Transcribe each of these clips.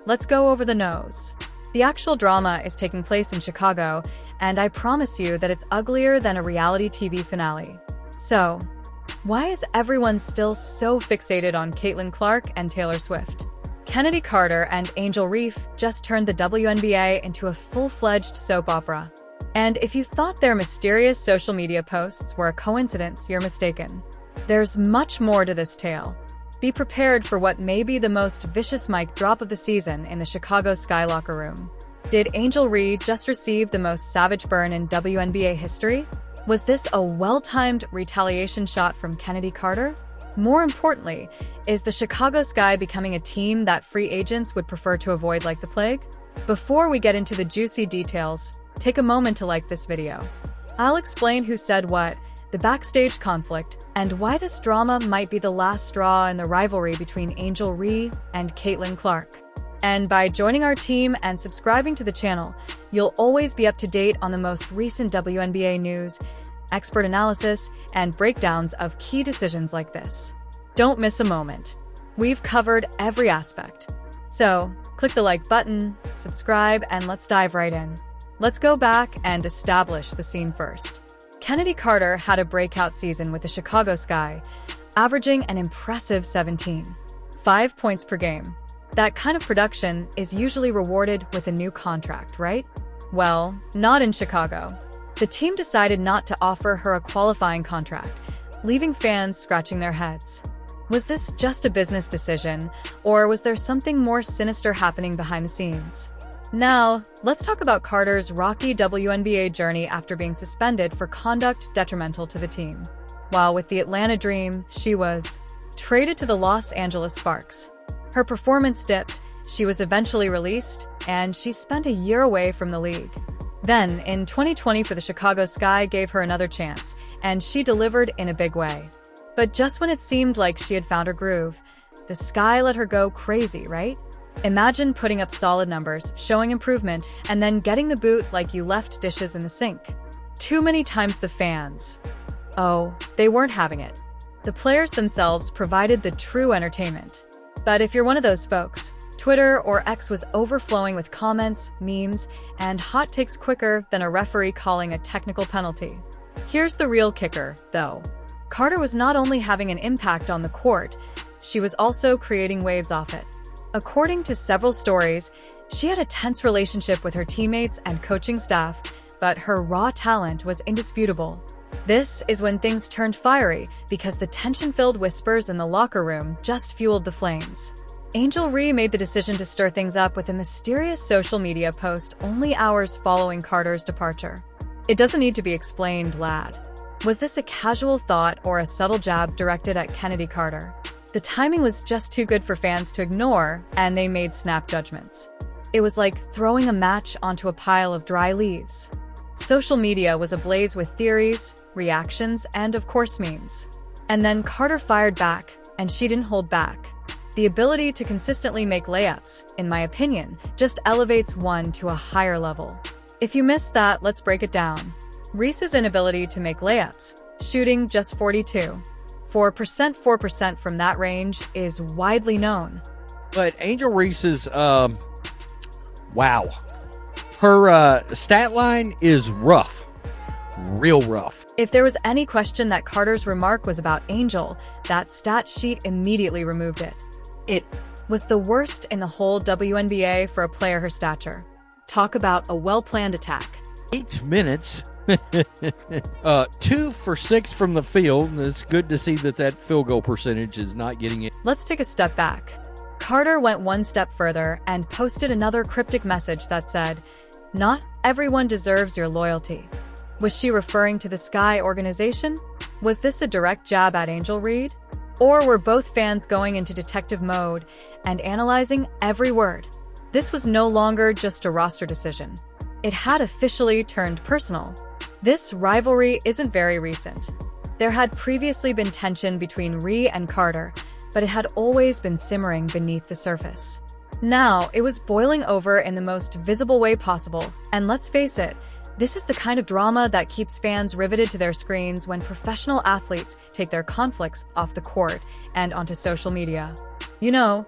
let's go over the nose. The actual drama is taking place in Chicago, and I promise you that it's uglier than a reality TV finale. So, why is everyone still so fixated on Caitlin Clark and Taylor Swift? Chennedy Carter and Angel Reese just turned the WNBA into a full-fledged soap opera. And if you thought their mysterious social media posts were a coincidence, you're mistaken. There's much more to this tale. Be prepared for what may be the most vicious mic drop of the season in the Chicago Sky locker room. Did Angel Reese just receive the most savage burn in WNBA history? Was this a well-timed retaliation shot from Chennedy Carter? More importantly, is the Chicago Sky becoming a team that free agents would prefer to avoid like the plague? Before we get into the juicy details, take a moment to like this video. I'll explain who said what, the backstage conflict, and why this drama might be the last straw in the rivalry between Angel Reese and Caitlin Clark. And by joining our team and subscribing to the channel, you'll always be up to date on the most recent WNBA news, expert analysis, and breakdowns of key decisions like this. Don't miss a moment. We've covered every aspect. So, click the like button, subscribe, and let's dive right in. Let's go back and establish the scene first. Chennedy Carter had a breakout season with the Chicago Sky, averaging an impressive 17.5 points per game. That kind of production is usually rewarded with a new contract, right? Well, not in Chicago. The team decided not to offer her a qualifying contract, leaving fans scratching their heads. Was this just a business decision, or was there something more sinister happening behind the scenes? Now, let's talk about Carter's rocky WNBA journey after being suspended for conduct detrimental to the team. While with the Atlanta Dream, she was traded to the Los Angeles Sparks. Her performance dipped, she was eventually released, and she spent a year away from the league. Then, in 2020 for the Chicago Sky gave her another chance, and she delivered in a big way. But just when it seemed like she had found her groove, the Sky let her go crazy, right? Imagine putting up solid numbers, showing improvement, and then getting the boot like you left dishes in the sink. Too many times the fans. Oh, they weren't having it. The players themselves provided the true entertainment. But if you're one of those folks, Twitter or X was overflowing with comments, memes, and hot takes quicker than a referee calling a technical penalty. Here's the real kicker, though. Carter was not only having an impact on the court, she was also creating waves off it. According to several stories, she had a tense relationship with her teammates and coaching staff, but her raw talent was indisputable. This is when things turned fiery because the tension-filled whispers in the locker room just fueled the flames. Angel Reese made the decision to stir things up with a mysterious social media post only hours following Carter's departure. It doesn't need to be explained, lad. Was this a casual thought or a subtle jab directed at Chennedy Carter? The timing was just too good for fans to ignore, and they made snap judgments. It was like throwing a match onto a pile of dry leaves. Social media was ablaze with theories, reactions, and of course memes. And then Carter fired back, and she didn't hold back. The ability to consistently make layups, in my opinion, just elevates one to a higher level. If you missed that, let's break it down. Reese's inability to make layups, shooting just 42.4% from that range, is widely known. But Angel Reese's, wow. Her stat line is rough. Real rough. If there was any question that Carter's remark was about Angel, that stat sheet immediately removed it. It was the worst in the whole WNBA for a player her stature. Talk about a well-planned attack. 8 minutes. 2 for 6 from the field. It's good to see that field goal percentage is not getting it. Let's take a step back. Carter went one step further and posted another cryptic message that said, "Not everyone deserves your loyalty." Was she referring to the Sky organization? Was this a direct jab at Angel Reese? Or were both fans going into detective mode and analyzing every word? This was no longer just a roster decision. It had officially turned personal. This rivalry isn't very recent. There had previously been tension between Reese and Carter, but it had always been simmering beneath the surface. Now, it was boiling over in the most visible way possible, and let's face it, this is the kind of drama that keeps fans riveted to their screens when professional athletes take their conflicts off the court and onto social media. You know,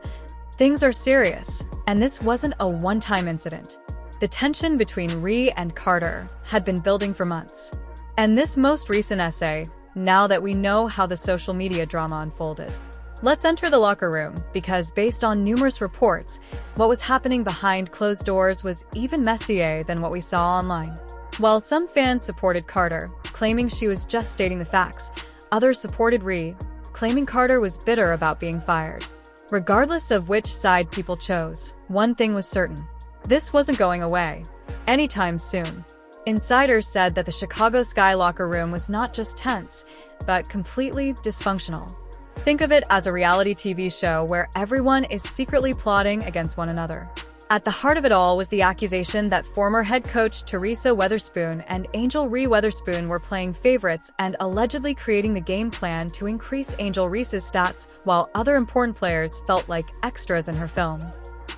Things are serious, and this wasn't a one-time incident. The tension between Reese and Carter had been building for months. And this most recent essay, now that we know how the social media drama unfolded. Let's enter the locker room, because based on numerous reports, what was happening behind closed doors was even messier than what we saw online. While some fans supported Carter, claiming she was just stating the facts, others supported Reese, claiming Carter was bitter about being fired. Regardless of which side people chose, one thing was certain. This wasn't going away anytime soon. Insiders said that the Chicago Sky locker room was not just tense, but completely dysfunctional. Think of it as a reality TV show where everyone is secretly plotting against one another. At the heart of it all was the accusation that former head coach Teresa Weatherspoon and Angel Reese Weatherspoon were playing favorites and allegedly creating the game plan to increase Angel Reese's stats, while other important players felt like extras in her film.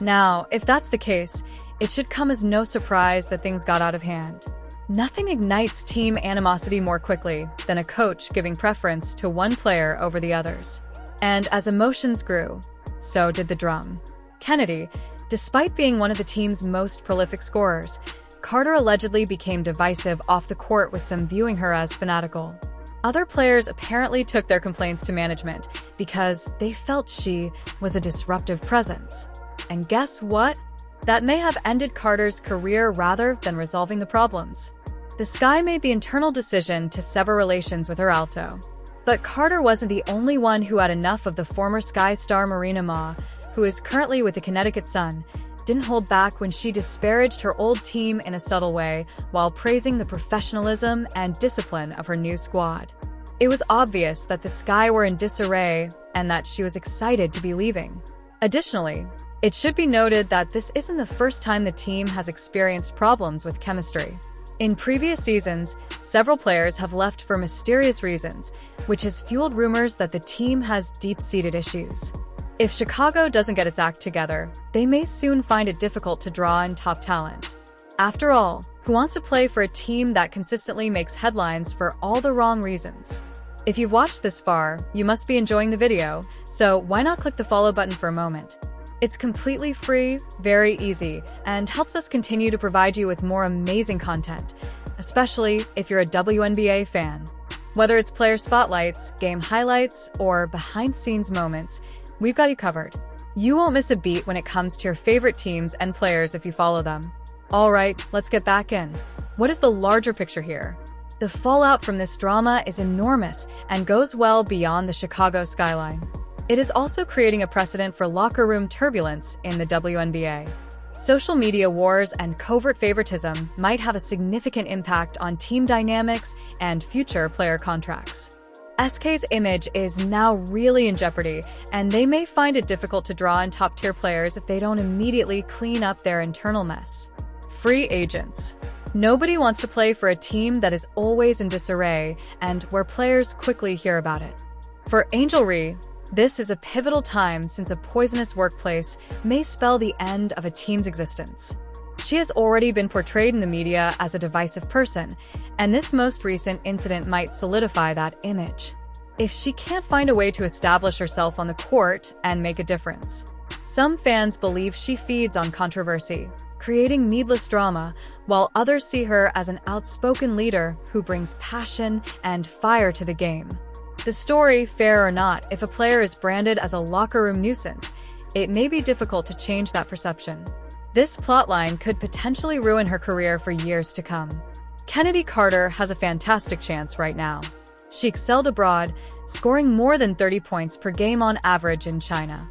Now, if that's the case, it should come as no surprise that things got out of hand. Nothing ignites team animosity more quickly than a coach giving preference to one player over the others. And as emotions grew, so did the drum. Chennedy, despite being one of the team's most prolific scorers, Carter allegedly became divisive off the court, with some viewing her as fanatical. Other players apparently took their complaints to management because they felt she was a disruptive presence. And guess what? That may have ended Carter's career rather than resolving the problems. The Sky made the internal decision to sever relations with her alto. But Carter wasn't the only one who had enough of the former Sky star. Marina Ma, who is currently with the Connecticut Sun, didn't hold back when she disparaged her old team in a subtle way while praising the professionalism and discipline of her new squad. It was obvious that the Sky were in disarray and that she was excited to be leaving. Additionally, it should be noted that this isn't the first time the team has experienced problems with chemistry. In previous seasons, several players have left for mysterious reasons, which has fueled rumors that the team has deep-seated issues. If Chicago doesn't get its act together, they may soon find it difficult to draw in top talent. After all, who wants to play for a team that consistently makes headlines for all the wrong reasons? If you've watched this far, you must be enjoying the video, so why not click the follow button for a moment? It's completely free, very easy, and helps us continue to provide you with more amazing content, especially if you're a WNBA fan. Whether it's player spotlights, game highlights, or behind-the-scenes moments, we've got you covered. You won't miss a beat when it comes to your favorite teams and players if you follow them. All right, let's get back in. What is the larger picture here? The fallout from this drama is enormous and goes well beyond the Chicago skyline. It is also creating a precedent for locker room turbulence in the WNBA. Social media wars and covert favoritism might have a significant impact on team dynamics and future player contracts. SK's image is now really in jeopardy, and they may find it difficult to draw in top-tier players if they don't immediately clean up their internal mess. Free agents. Nobody wants to play for a team that is always in disarray and where players quickly hear about it. For Angel Reese, this is a pivotal time, since a poisonous workplace may spell the end of a team's existence. She has already been portrayed in the media as a divisive person, and this most recent incident might solidify that image. If she can't find a way to establish herself on the court and make a difference. Some fans believe she feeds on controversy, creating needless drama, while others see her as an outspoken leader who brings passion and fire to the game. The story, fair or not, if a player is branded as a locker room nuisance, it may be difficult to change that perception. This plotline could potentially ruin her career for years to come. Chennedy Carter has a fantastic chance right now. She excelled abroad, scoring more than 30 points per game on average in China.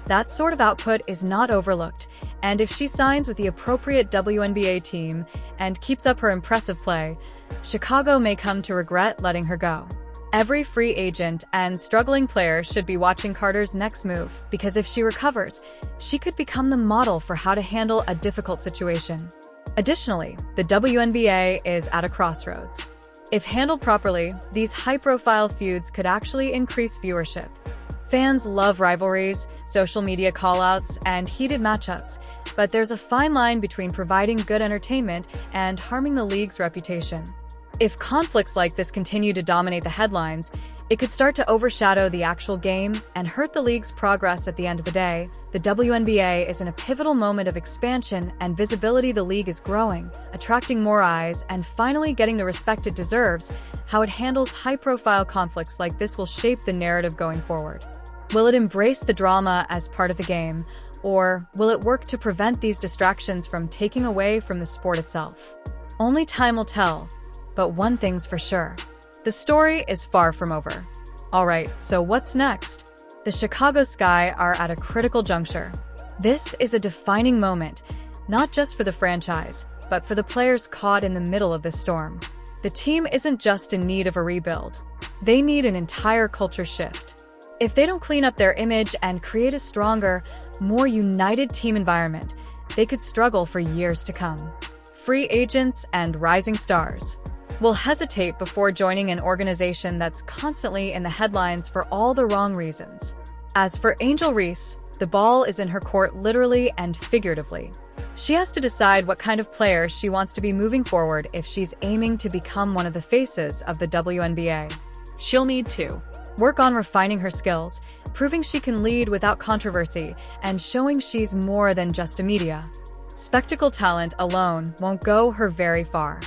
That sort of output is not overlooked, and if she signs with the appropriate WNBA team and keeps up her impressive play, Chicago may come to regret letting her go. Every free agent and struggling player should be watching Carter's next move, because if she recovers, she could become the model for how to handle a difficult situation. Additionally, the WNBA is at a crossroads. If handled properly, these high-profile feuds could actually increase viewership. Fans love rivalries, social media callouts, and heated matchups, but there's a fine line between providing good entertainment and harming the league's reputation. If conflicts like this continue to dominate the headlines, it could start to overshadow the actual game and hurt the league's progress. At the end of the day, the WNBA is in a pivotal moment of expansion and visibility. The league is growing, attracting more eyes, and finally getting the respect it deserves. How it handles high-profile conflicts like this will shape the narrative going forward. Will it embrace the drama as part of the game, or will it work to prevent these distractions from taking away from the sport itself? Only time will tell, but one thing's for sure. The story is far from over. Alright, so what's next? The Chicago Sky are at a critical juncture. This is a defining moment, not just for the franchise, but for the players caught in the middle of this storm. The team isn't just in need of a rebuild. They need an entire culture shift. If they don't clean up their image and create a stronger, more united team environment, they could struggle for years to come. Free agents and rising stars will hesitate before joining an organization that's constantly in the headlines for all the wrong reasons. As for Angel Reese, the ball is in her court literally and figuratively. She has to decide what kind of player she wants to be moving forward if she's aiming to become one of the faces of the WNBA. She'll need to work on refining her skills, proving she can lead without controversy, and showing she's more than just a media. Spectacle talent alone won't go her very far.